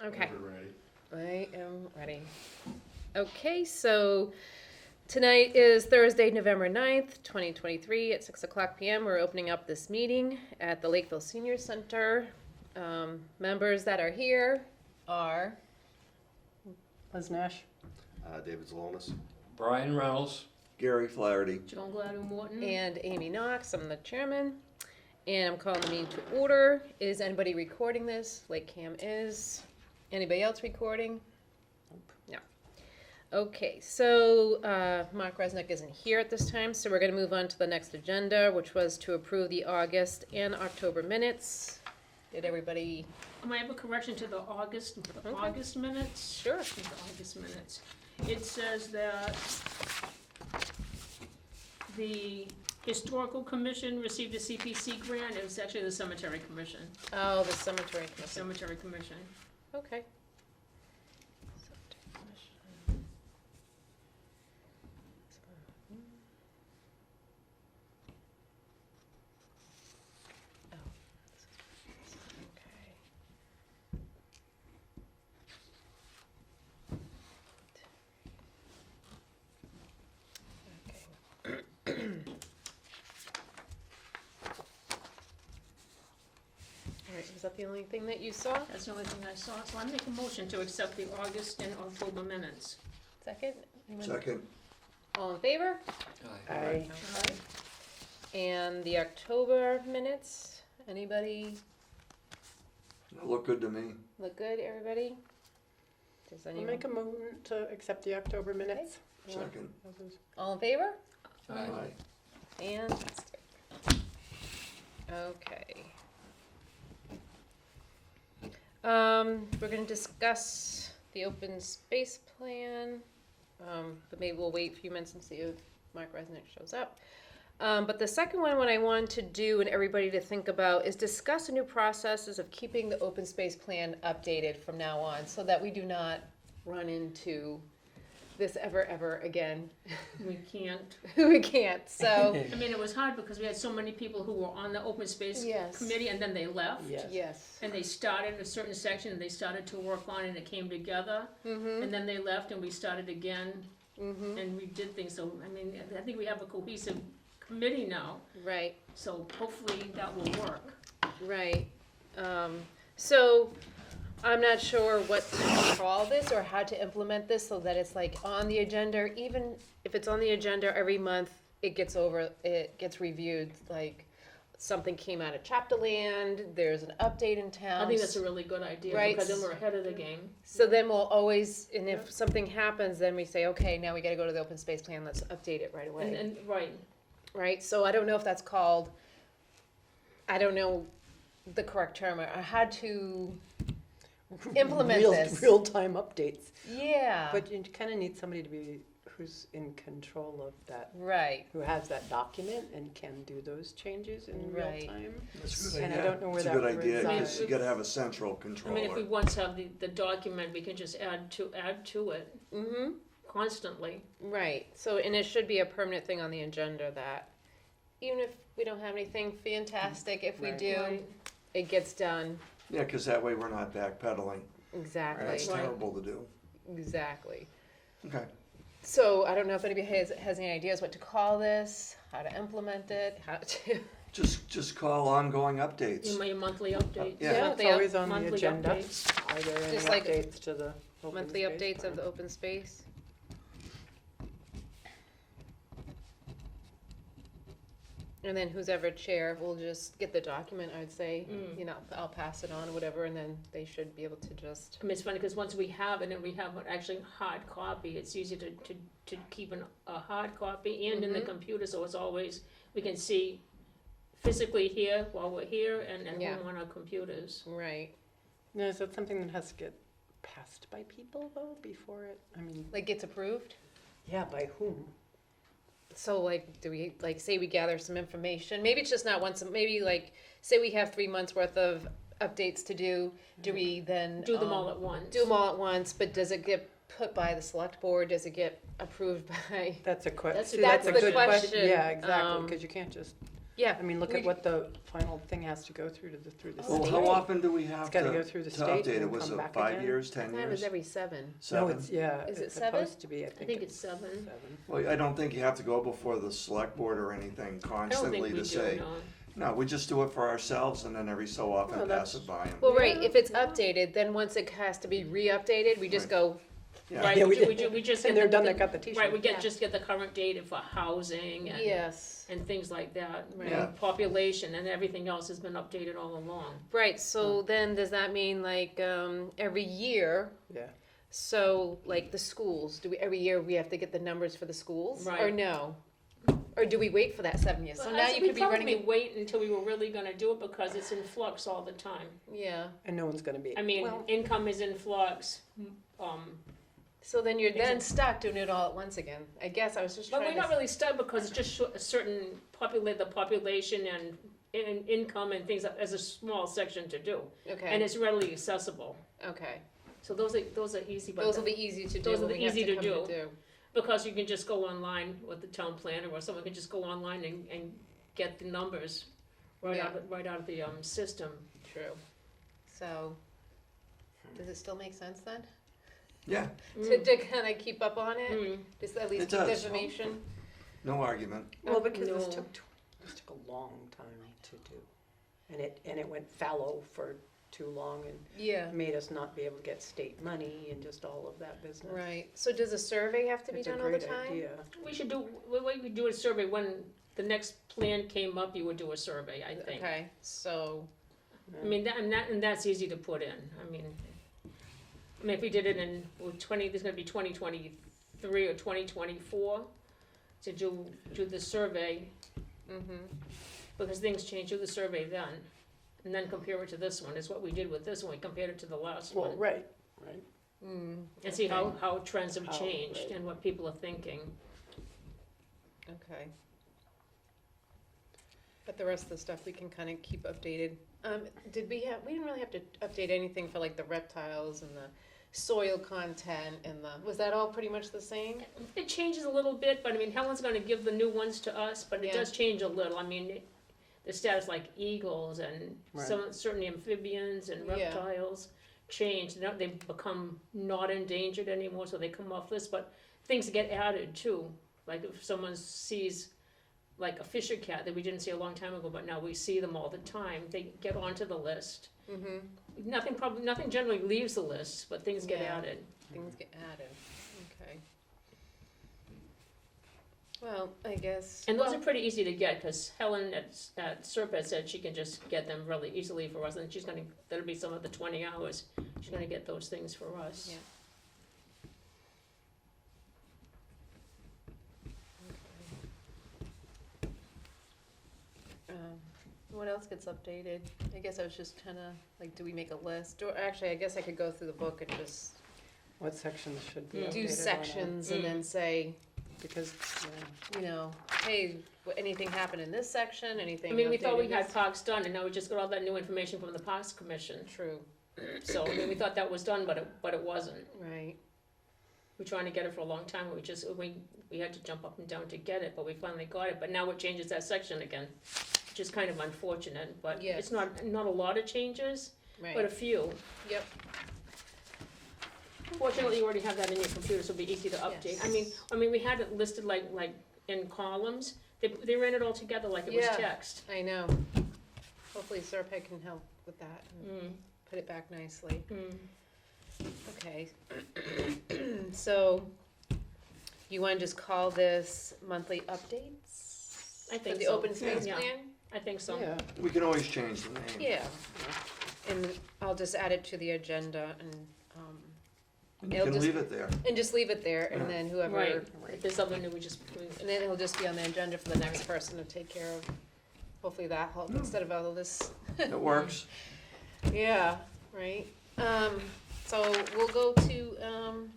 Okay. We're ready. I am ready. Okay, so tonight is Thursday, November 9th, 2023 at 6 o'clock p.m. We're opening up this meeting at the Lakeville Senior Center. Members that are here are Liz Nash. David Zalonis. Brian Reynolds. Gary Flaherty. Joan Gladue Morton. and Amy Knox. I'm the chairman. And I'm calling the meeting to order. Is anybody recording this? LakeCAM is. Anybody else recording? No. Okay, so Mark Resnick isn't here at this time, so we're going to move on to the next agenda, which was to approve the August and October minutes. Did everybody? I might have a correction to the August minutes. Sure. The August minutes. It says that the Historical Commission received a CPC grant. It was actually the Cemetery Commission. Oh, the cemetery commission. Cemetery Commission. Okay. Is that the only thing that you saw? That's the only thing I saw. So I make a motion to accept the August and October minutes. Second? Anyone? Second. All in favor? Aye. And the October minutes, anybody Look good to me. look good, everybody? Does I'll anyone? make a motion to accept the October minutes. Second. All in favor? Aye. Fantastic. Okay. We're gonna discuss the open space plan, but maybe we'll wait a few minutes and see if Mark Resnick shows up. But the second one, what I want to do and everybody to think about is discuss the new processes of keeping the open space plan updated from now on, so that we do not run into this ever again. We can't. We can't, so. I mean, it was hard because we had so many people who were on the open space Yes. committee and then they left. Yes. Yes. And they started a certain section and they started to work on it and it came together. Mm-hmm. And then they left and we started again Mm-hmm. and we did things. So, I mean, I think we have a cohesive committee now. Right, So hopefully that will work. right. So I'm not sure what to call this or how to implement this so that it's like on the agenda. Even if it's on the agenda every month, it gets reviewed. Like something came out of chapter land, there's an update in town. I think that's a really good idea Right. because then we're ahead of the game. So then we'll always, and if something happens, then we say, okay, now we gotta go to the open space plan, let's update it right away. And right. Right, so I don't know if that's called, I don't know the correct term, or how to implement this. Real-time updates. Yeah, But you kind of need somebody to be, who's in control of that, right, who has that document and can do those changes in real Right. time. That's a good And I idea. don't know where It's a that good idea, resides. because you gotta have a central I controller. mean, if we once have the document, we can just add to it mm-hmm, constantly. right, so, and it should be a permanent thing on the agenda that, even if we don't have anything fantastic, if we Right. do, Right. it gets done, Yeah, because that way we're not backpedaling. exactly, That's Right. terrible to do. exactly. Okay. So, I don't know if anybody has any ideas what to call this, how to implement it, how to, Just call ongoing updates. In my monthly updates. Yeah. Yeah, That's they always on the Monthly agenda. updates. Are there any Just like updates to the open monthly space updates plan? of the open space. And then who's ever chair will just get the document, I'd say, you know, I'll pass it on or whatever, and then they should be able to just, I mean, it's funny because once we have it and we have actually hard copy, it's easy to keep a hard copy and in the Mhm. computer, so it's always, we can see physically here while we're here and Yeah. home on our computers. right, Now, is that something that has to get passed by people though, before it, I mean, like gets approved. yeah, by whom? So like, do we, like, say we gather some information, maybe it's just not once, maybe like, say we have 3 months worth of updates to do we then? Do them all at once. Do them all at once, but does it get put by the select board, does it get approved by? That's a That's question. a- That's the good question. Yeah, exactly, Um, because you can't just Yeah. I mean, look at what the final thing has to go through through the Well, state. how often do we have It's to gotta go through the to state update and it? Was come it back 5 again. years, I 10 thought it was years? every 7. No, 7? it's, yeah, Is it it's 7? supposed to be, I think it's 7. 7. Well, I don't think you have to go before the select board or anything I don't think constantly we to do, say. no. No, we just do it for ourselves and then every so often Well, pass that's- it by 'em. Well, right, Yeah, if it's yeah. updated, then once it has to be re-updated, we just Right. go, Yeah. Right, Yeah, we we just And get they're the- done, the- they got the t-shirt. Right, we Yeah. just get the current data for housing yes. and things like that. Right. Yeah. Population and everything else has been updated all along. Right, so then does that mean like every year, Yeah. so like the schools, every year we have to get the numbers for the schools? Or Right. no? Or do we wait for that 7 years? So Well, now I- you we could be running, probably wait until we were really gonna do it because it's in flux all the time. yeah. And no one's gonna be. I mean, well, income is in flux, So then you're then Exactly. stuck doing it all at once again. I guess I was just but trying we're to. not really stuck because it's just a certain the population and income and things as a small section to do. And Okay, it's readily accessible. okay. So those are easy, but Those will be easy to do. those are when the we have easy to come do. because you can just go online with the town planner or someone can just go online and get the numbers right out of the system. True. So, does it still make sense then? Yeah, To kind of keep up on it? Mm. Just at least It keep the does. information? no argument. well, because No. this took a long time to do. And it went fallow for too long and Yeah. made us not be able to get state money and just all of that business. Right. So does a survey have to be It's a done all the great time? idea. We should do, we could do a survey when the next plan came up, you would do a survey, I think. Okay, so, I mean, and that's easy to put in, I mean, if we did it in there's gonna be 2023 or 2024 to do the survey, because things change, do the survey then, and then compare it to this one, is what we did with this one, we compared it to the last Well, one. right. And see how trends have How, changed right. and what people are thinking. okay. But the rest of the stuff we can kind of keep updated. We didn't really have to update anything for like the reptiles and the soil content and was that all pretty much the same? It changes a little bit, but I mean, Helen's gonna give the new ones to us, but it Yeah. does change a little, I mean, the status like eagles and Right. certain amphibians and Yeah. reptiles change, they become not endangered anymore, so they come off this, but things get added too. Like if someone sees like a fisher cat that we didn't see a long time ago, but now we see them all the time, they get onto the list. Nothing generally leaves the list, but things get Yeah. added. Things get added, okay. Well, I guess. And those are pretty easy to get, cause Helen at Serpent said she can just get them really easily for us, and that'll be some of the 20 hours, she's gonna get those things for us. Yeah. What else gets updated? I guess I was just kinda, like, do we make a list? Or actually, I guess I could go through the book and just What sections should be Mm. updated do on a- sections and then say, Because, you know, hey, anything happened in this section, anything I mean, we thought we updated had this? parks done, and now we just got all that new information from the Parks Commission, True, so, I mean, we thought that was done, but it wasn't. right, We're trying to get it for a long time, we had to jump up and down to get it, but we finally got it, but now it changes that section again, which is kind of unfortunate, but Yes. it's not a lot of changes, but a right, few. yep. Fortunately, you already have that in your computer, so it'll be easy to update. Yes. I mean, we had it listed like in columns, they ran it all together like it was Yeah. text. I know. Hopefully Serpent can help with that and put it back nicely. Okay. So, you wanna just call this monthly updates? I think For the so. open space Yeah. plan? I think so. yeah, We can always change the name. Yeah. And I'll just add it to the agenda and And you It'll can just- leave it there. just leave it there and Yeah. then whoever, Right, if there's something new, we just, and then it'll just be on the agenda for the next person to take care of. Hopefully that helps instead of all of this. It works. Yeah, right. So we'll go to,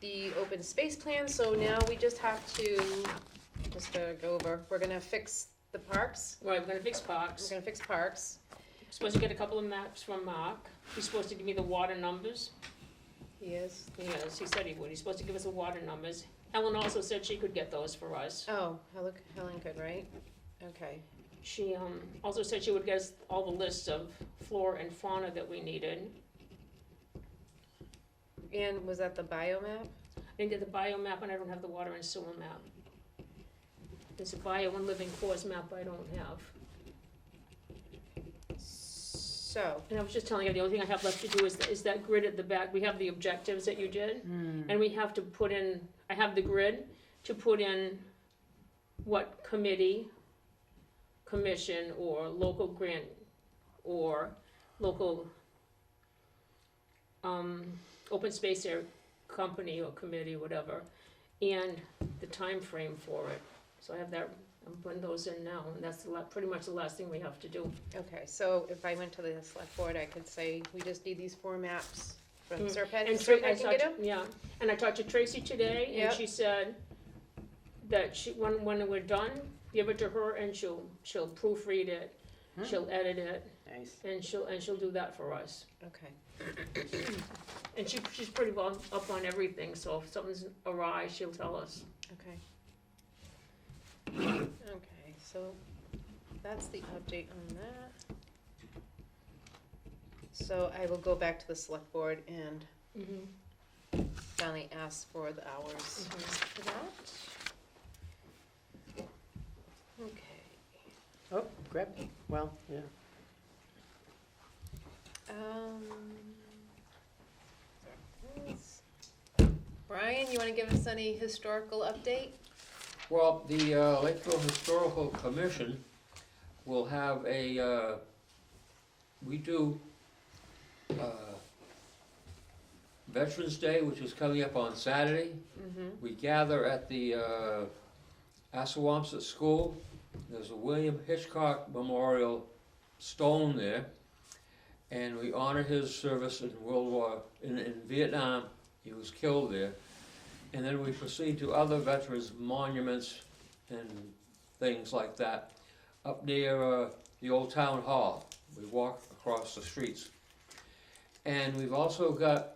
the open space plan, so now we just have to, just to go over, we're gonna fix the parks. right, we're gonna fix We're parks. gonna fix parks. Supposed to get a couple of maps from Mark. He's supposed to give me the water numbers. Yes. Yes, he said he would. He's supposed to give us the water numbers. Helen also said she could get those for us. Oh, Helen could, right? Okay. She, also said she would get us all the lists of flora and fauna that we needed. And was that the biomap? I didn't get the bio map, and I don't have the water and sewer map. There's a bio and living cores map I don't have. So, And I was just telling you, the only thing I have left to do is that grid at the back. We have the objectives that you did, and we have to put in, I have the grid to put in what committee, commission, or local grant, or local, open space area company or committee, whatever, and the time frame for it. So I have that, I'm putting those in now, and that's pretty much the last thing we have to do. okay, so if I went to the select board, I could say, we just need these 4 maps from Mm. Serpent, And and Tra- Serpent can get them? Yeah, and I talked to Tracy today, and Yep. she said that when we're done, give it to her and she'll proofread it, she'll edit it, Nice. and she'll do that for us. Okay, And she's pretty well up on everything, so if something's awry, she'll tell us. okay. Okay, so that's the update on that. So I will go back to the select board and finally ask for the hours for that. Okay. Oh, grab, well, yeah. Brian, you wanna give us any historical update? Well, the Lakeville Historical Commission will have we do Veterans Day, which is coming up on Saturday. Mm-hmm. We gather at the Assawamsett School. There's a William Hitchcock Memorial stone there, and we honor his service in in Vietnam. He was killed there. And then we proceed to other veterans monuments and things like that up near the old town hall. We walk across the streets. And we've also got,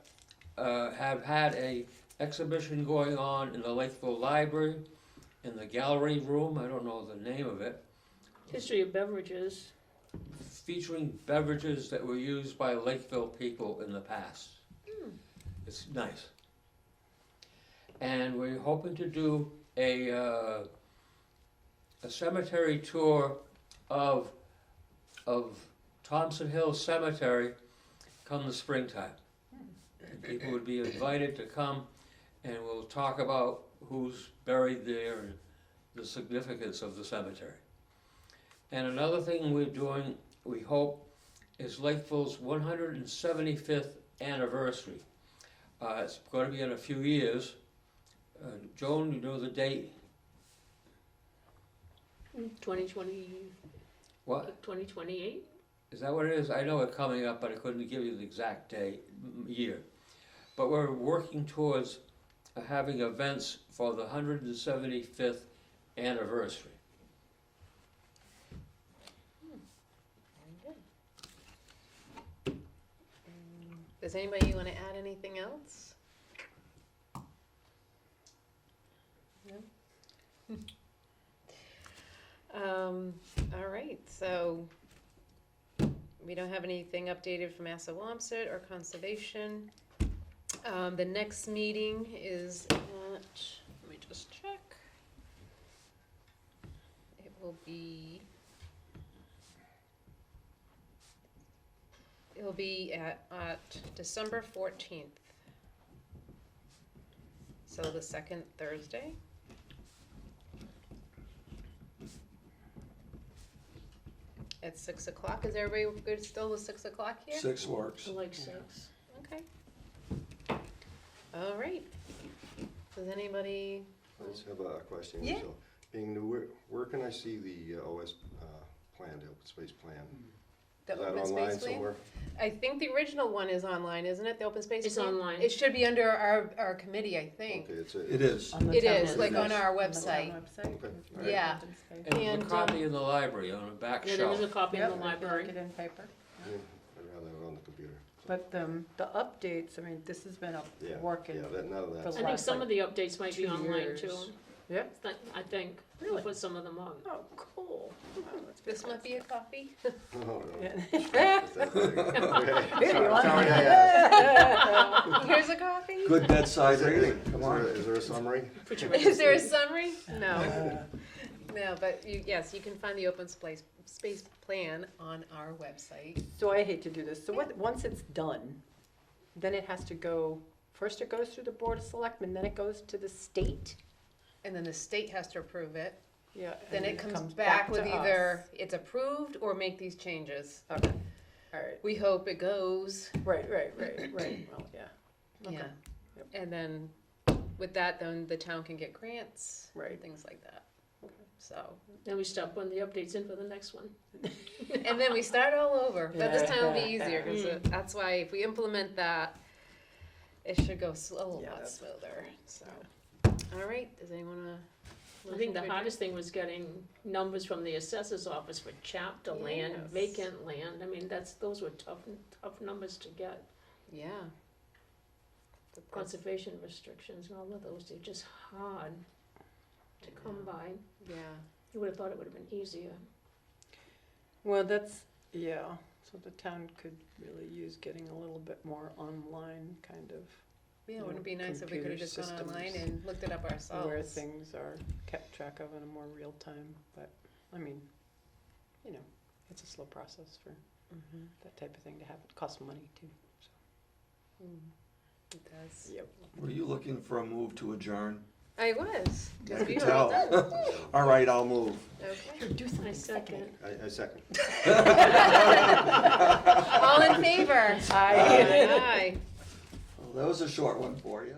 have had a exhibition going on in the Lakeville Library, in the gallery room, I don't know the name of it, History of beverages. featuring beverages that were used by Lakeville people in the past. It's nice. And we're hoping to do a cemetery tour of Thompson Hill Cemetery come the springtime. And people would be invited to come, and we'll talk about who's buried there and the significance of the cemetery. And another thing we're doing, we hope, is Lakeville's 175th anniversary. It's going to be in a few years. Joan, you know the date? 2020, What? 2028? Is that what it is? I know it's coming up, but I couldn't give you the exact day, year. But we're working towards having events for the 175th anniversary. Very good. Does anybody wanna add anything else? No? All right, so we don't have anything updated from Assawamsett or Conservation. The next meeting is at, let me just check. It will be at December 14th. So the second Thursday. At 6 o'clock. Is everybody good still with 6 o'clock here? 6 works. I like 6. Okay. All right. Does anybody? I just have a question. Yeah. So, being new, where can I see the OS plan, the open space plan? The Is that open online space plan? somewhere? I think the original one is online, isn't it? The open space It's plan? online. It should be under our committee, I think. Okay, it's It is. On the It town is, like on website. our On the town website. website. Okay, all right. Yeah. And there's And, a copy in the library on the back Yeah, there was a shelf. copy in Yep, the if you like library. it in paper. Yeah, I'd rather have it on the computer. So, But the updates, I mean, this has been Yeah, working. yeah, that, none of For that's. the I think last, some like, of the updates might be 2 online years. too. Yeah? I think, Really? we'll put some of them on. Oh, cool. Wow, that's This might be a copy. Oh, no. Yeah. Is that big? Okay. Here, you want Sorry, one? yeah. Here's a copy. Good bedside Is there- reading, come on. Is there a summary? Put your Is there a registry. summary? No. No, but yes, you can find the open space plan on our website. So I hate to do this. So once it's done, then it has to go, first it goes through the Board of Selectmen, then it goes to the state. And then the state has to approve it. Yeah. Then and it comes back with to either us. it's approved or make these changes. Okay, all right. We hope it goes. Right. Well, yeah. Okay. Yeah. Yep. And then with that, then the town can get grants, Right. things like that. So, Then we stop putting the updates in for the next one. and then we start all over. But this time it'll be easier because Mm. that's why if we implement that, it should go a little Yeah, lot that's- smoother. So, all right. Does anyone I think the hardest thing was getting numbers from the assessor's office for chapter land, Yes. vacant land. I mean, those were tough numbers to get. Yeah. Conservation restrictions and all of those, they're just hard to come by. Yeah. You would have thought it would have been easier. Well, yeah, so the town could really use getting a little bit more online kind of, Yeah, know, wouldn't it be nice if we could have computer just gone online systems and looked it up ourselves? where things are kept track of in a more real time, but, I mean, you know, it's a slow process for Mm-hmm. that type of thing to happen. It costs money too, so. It does. Yep. Were you looking for a move to adjourn? I was. I Because we could were all tell. done. All right, I'll move. Okay. Do something I second. I second. All in favor? Aye. Aye. Well, that was a short one for you.